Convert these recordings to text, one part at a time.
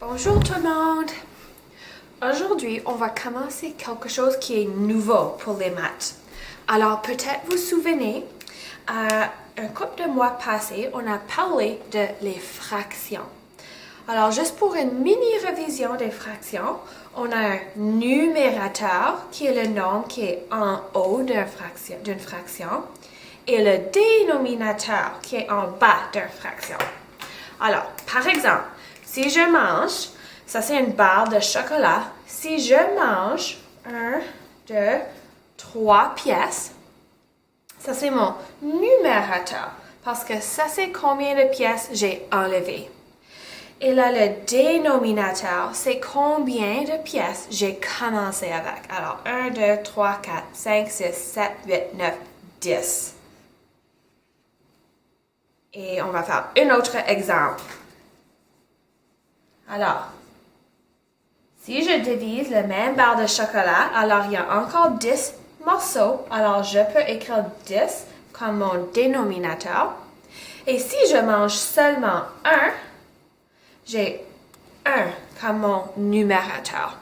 Bonjour tout le monde! Aujourd'hui, on va commencer quelque chose qui est nouveau pour les maths. Alors, peut-être vous vous souvenez, un couple de mois passés, on a parlé de les fractions. Alors, juste pour une mini-révision des fractions, on a un numérateur qui est le nombre qui est en haut d'une fraction et le dénominateur qui est en bas d'une fraction. Alors, par exemple, si je mange, ça c'est une barre de chocolat. Si je mange 1, 2, 3 pièces, ça c'est mon numérateur parce que ça c'est combien de pièces j'ai enlevé. Et là, le dénominateur, c'est combien de pièces j'ai commencé avec. Alors, 1, 2, 3, 4, 5, 6, 7, 8, 9, 10. Et on va faire un autre exemple. Alors, si je divise le même barre de chocolat, alors il y a encore 10 morceaux. Alors, je peux écrire 10 comme mon dénominateur. Et si je mange seulement 1, j'ai 1 comme mon numérateur.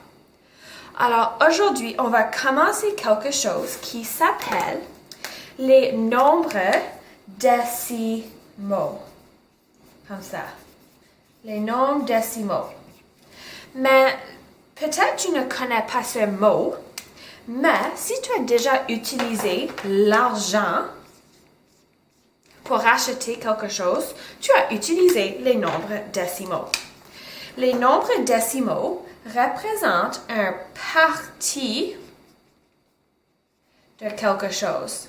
Alors, aujourd'hui, on va commencer quelque chose qui s'appelle les nombres décimaux. Comme ça. Les nombres décimaux. Mais peut-être tu ne connais pas ce mot, mais si tu as déjà utilisé l'argent pour acheter quelque chose, tu as utilisé les nombres décimaux. Les nombres décimaux représentent une partie de quelque chose.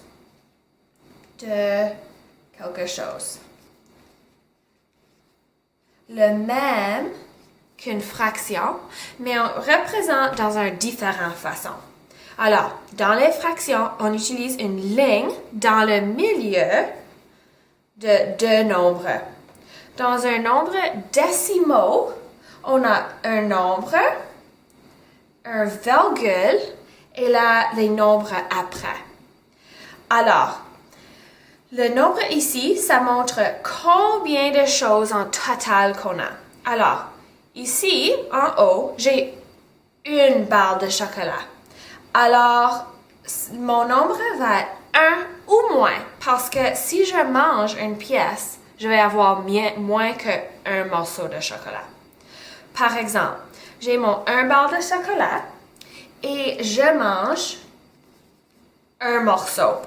Le même qu'une fraction, mais on représente dans une différente façon. Alors, dans les fractions, on utilise une ligne dans le milieu de deux nombres. Dans un nombre décimaux, on a un nombre, un virgule, et là, les nombres après. Alors, le nombre ici, ça montre combien de choses en total qu'on a. Alors, ici, en haut, j'ai une barre de chocolat. Alors, mon nombre va être 1 ou moins, parce que si je mange une pièce, je vais avoir moins qu'un morceau de chocolat. Par exemple, j'ai mon 1 barre de chocolat et je mange un morceau.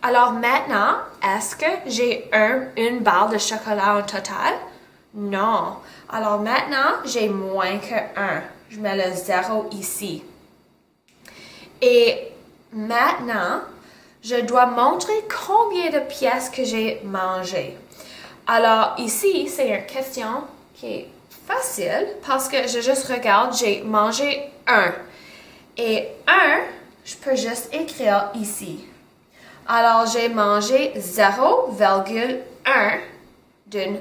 Alors maintenant, est-ce que j'ai une barre de chocolat en total? Non. Alors maintenant, j'ai moins que 1. Je mets le 0 ici. Et maintenant, je dois montrer combien de pièces que j'ai mangé. Alors ici, c'est une question qui est facile parce que je juste regarde, j'ai mangé 1. Et 1, je peux juste écrire ici. Alors, j'ai mangé 0,1 d'une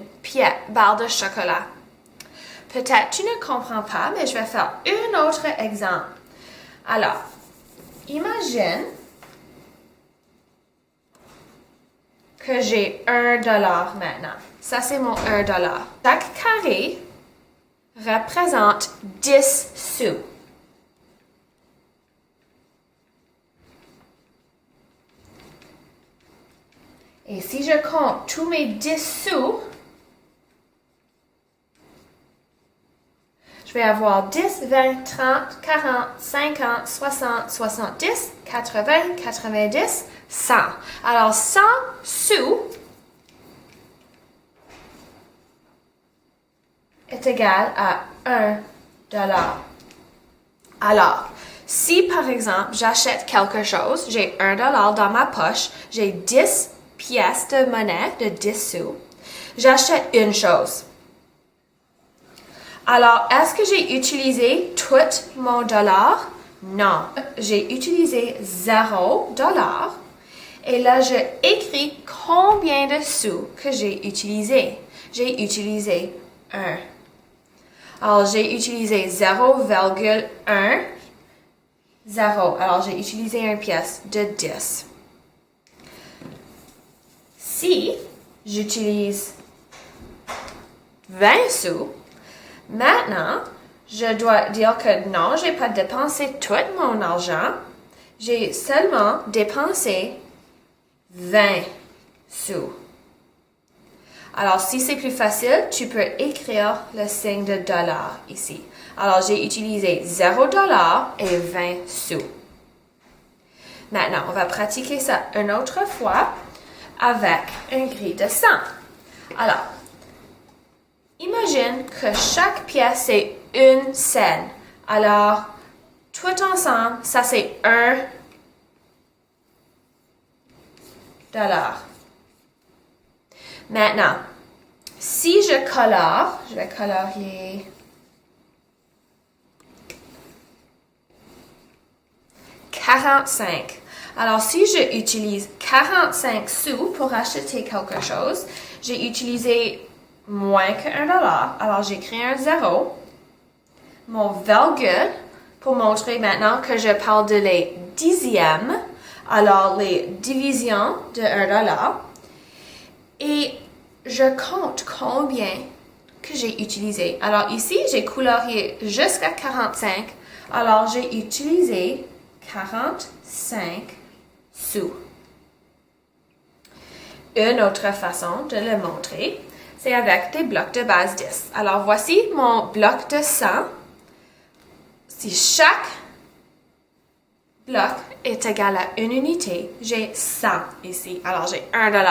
barre de chocolat. Peut-être tu ne comprends pas, mais je vais faire un autre exemple. Alors, imagine que j'ai $1 maintenant. Ça, c'est mon $1. Chaque carré représente 10 sous. Et si je compte tous mes 10 sous, je vais avoir 10, 20, 30, 40, 50, 60, 70, 80, 90, 100. Alors, 100 sous est égal à $1. Alors, si par exemple, j'achète quelque chose, j'ai $1 dans ma poche, j'ai 10 pièces de monnaie de 10 sous, j'achète une chose. Alors, est-ce que j'ai utilisé tout mon dollar? Non. J'ai utilisé $0 et là, je écris combien de sous que j'ai utilisé. J'ai utilisé 1. Alors, j'ai utilisé 0,1. 0. Alors, j'ai utilisé une pièce de 10. Si j'utilise 20 sous, Maintenant, je dois dire que non, j'ai pas dépensé tout mon argent. J'ai seulement dépensé 20 sous. Alors, si c'est plus facile, tu peux écrire le signe de dollar ici. Alors, j'ai utilisé 0 $ et 20 sous. Maintenant, on va pratiquer ça une autre fois avec une grille de 100. Alors, imagine que chaque pièce est une scène. Alors, tout ensemble, ça c'est $1. Maintenant, si je colore, je vais colorier $45. Alors, si je utilise 45 sous pour acheter quelque chose, j'ai utilisé moins que $1. Alors, j'écris un 0. Mon virgule pour montrer maintenant que je parle de les dixièmes. Alors, les divisions de $1. Et je compte combien que j'ai utilisé. Alors, ici, j'ai colorié jusqu'à 45. Alors, j'ai utilisé 45 sous. Une autre façon de le montrer, c'est avec des blocs de base 10. Alors, voici mon bloc de 100. Si chaque bloc est égal à une unité, j'ai 100 ici. Alors, j'ai $1.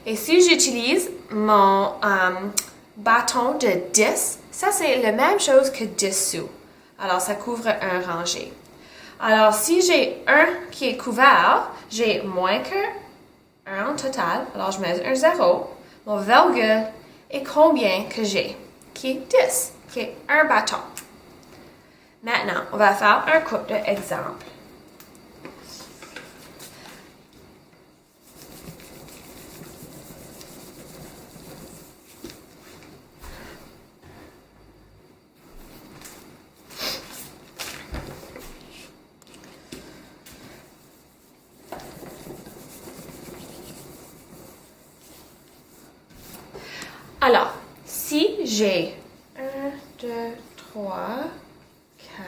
Et si j'utilise mon bâton de 10, ça c'est la même chose que 10 sous. Alors, ça couvre un rangé. Alors, si j'ai un qui est couvert, j'ai moins que 1 en total. Alors, je mets un 0. Mon virgule est combien que j'ai? Qui est 10, qui est un bâton. Maintenant, on va faire un couple d'exemples. Alors, si j'ai 1, 2, 3, 4,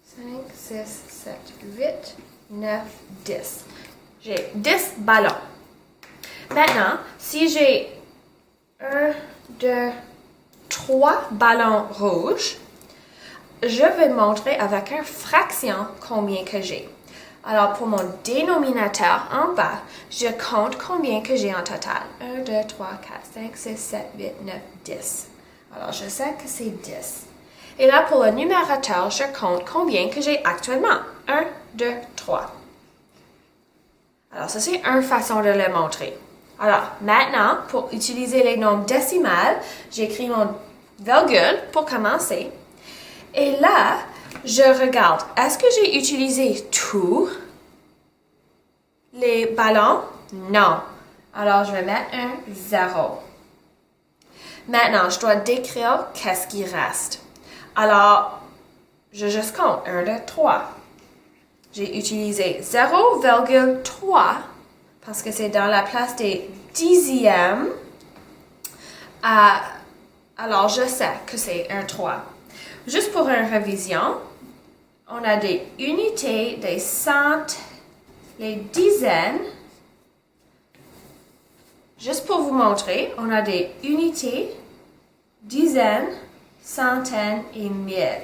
5, 6, 7, 8, 9, 10. J'ai 10 ballons. Maintenant, si j'ai 1, 2, 3 ballons rouges, je vais montrer avec une fraction combien que j'ai. Alors, pour mon dénominateur en bas, je compte combien que j'ai en total. 1, 2, 3, 4, 5, 6, 7, 8, 9, 10. Alors, je sais que c'est 10. Et là, pour le numérateur, je compte combien que j'ai actuellement. 1, 2, 3. Alors, ça, c'est une façon de le montrer. Alors, maintenant, pour utiliser les nombres décimales, j'écris mon virgule pour commencer. Et là, je regarde, est-ce que j'ai utilisé tous les ballons? Non. Alors, je vais mettre un 0. Maintenant, je dois décrire qu'est-ce qui reste. Alors, je juste compte. 1, 2, 3. J'ai utilisé 0,3 parce que c'est dans la place des dixièmes. Alors, je sais que c'est un 3. Juste pour une révision, on a des unités, des centaines, les dizaines. Juste pour vous montrer, on a des unités, dizaines, centaines et mille.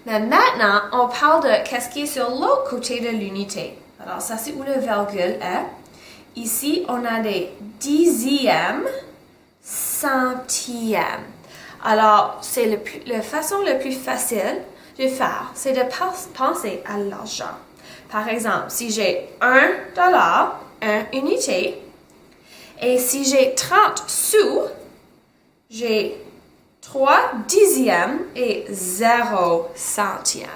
Mais maintenant, on parle de qu'est-ce qui est sur l'autre côté de l'unité. Alors, ça, c'est où le virgule est. Ici, on a des dixièmes, centièmes. Alors, c'est la façon la plus facile de faire, c'est de penser à l'argent. Par exemple, si j'ai $1, une unité, et si j'ai 30 sous, j'ai 3 dixièmes et 0 centième.